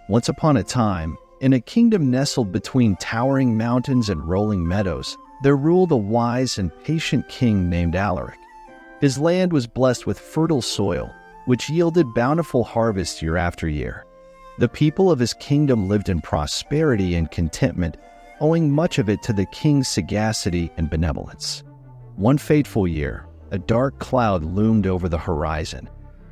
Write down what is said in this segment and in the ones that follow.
Once upon a time, in a kingdom nestled between towering mountains and rolling meadows, there ruled a wise and patient king named Alaric. His land was blessed with fertile soil, which yielded bountiful harvests year after year. The people of his kingdom lived in prosperity and contentment, owing much of it to the king's sagacity and benevolence. One fateful year, a dark cloud loomed over the horizon.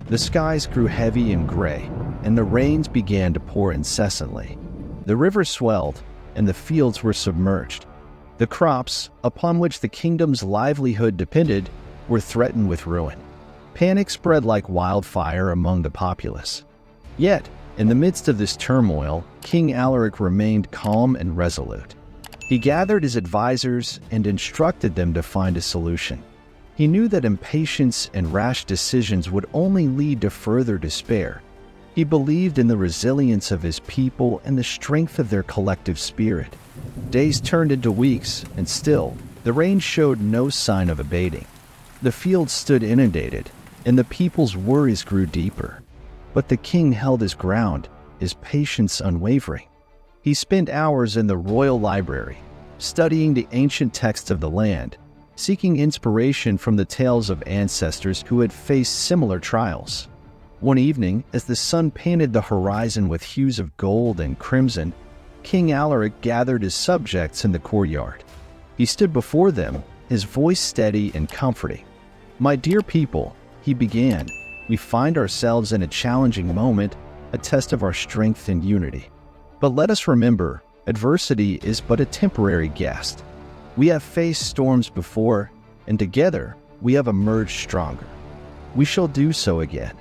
The skies grew heavy and gray, and the rains began to pour incessantly. The river swelled, and the fields were submerged. The crops, upon which the kingdom's livelihood depended, were threatened with ruin. Panic spread like wildfire among the populace. Yet, in the midst of this turmoil, King Alaric remained calm and resolute. He gathered his advisors and instructed them to find a solution. He knew that impatience and rash decisions would only lead to further despair. He believed in the resilience of his people and the strength of their collective spirit. Days turned into weeks, and still, the rain showed no sign of abating. The fields stood inundated, and the people's worries grew deeper. But the king held his ground, his patience unwavering. He spent hours in the royal library, studying the ancient texts of the land, seeking inspiration from the tales of ancestors who had faced similar trials. One evening, as the sun painted the horizon with hues of gold and crimson, King Alaric gathered his subjects in the courtyard. He stood before them, his voice steady and comforting. "My dear people," he began, "we find ourselves in a challenging moment, a test of our strength and unity. But let us remember, adversity is but a temporary guest. We have faced storms before, and together we have emerged stronger. We shall do so again."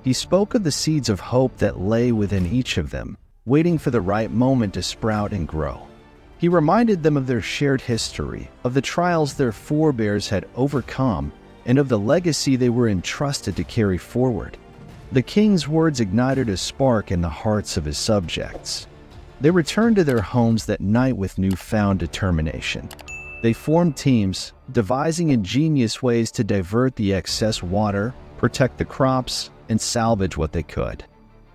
He spoke of the seeds of hope that lay within each of them, waiting for the right moment to sprout and grow. He reminded them of their shared history, of the trials their forebears had overcome, and of the legacy they were entrusted to carry forward. The king's words ignited a spark in the hearts of his subjects. They returned to their homes that night with newfound determination. They formed teams, devising ingenious ways to divert the excess water, protect the crops, and salvage what they could.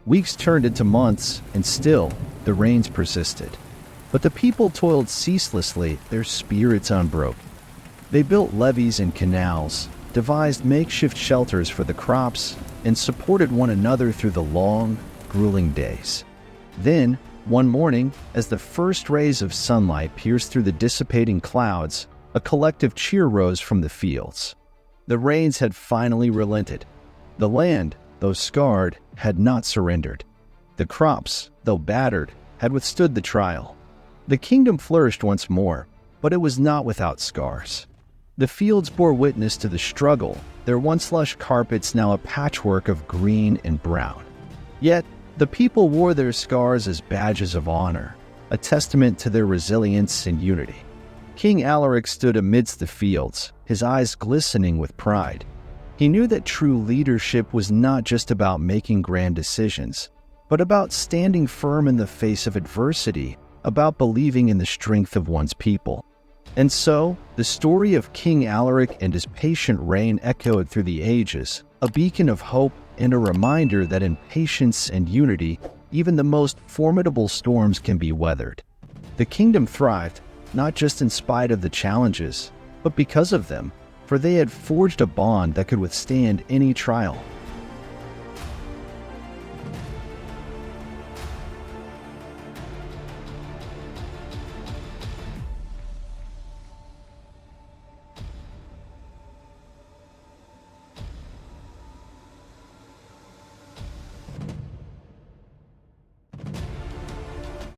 Weeks turned into months, and still, the rains persisted. But the people toiled ceaselessly, their spirits unbroken. They built levees and canals, devised makeshift shelters for the crops, and supported one another through the long, grueling days. Then, one morning, as the first rays of sunlight pierced through the dissipating clouds, a collective cheer rose from the fields. The rains had finally relented. The land, though scarred, had not surrendered. The crops, though battered, had withstood the trial. The kingdom flourished once more, but it was not without scars. The fields bore witness to the struggle, their once lush carpets now a patchwork of green and brown. Yet, the people wore their scars as badges of honor, a testament to their resilience and unity. King Alaric stood amidst the fields, his eyes glistening with pride. He knew that true leadership was not just about making grand decisions, but about standing firm in the face of adversity, about believing in the strength of one's people. And so, the story of King Alaric and his patient reign echoed through the ages, a beacon of hope and a reminder that in patience and unity, even the most formidable storms can be weathered. The kingdom thrived, not just in spite of the challenges, but because of them, for they had forged a bond that could withstand any trial.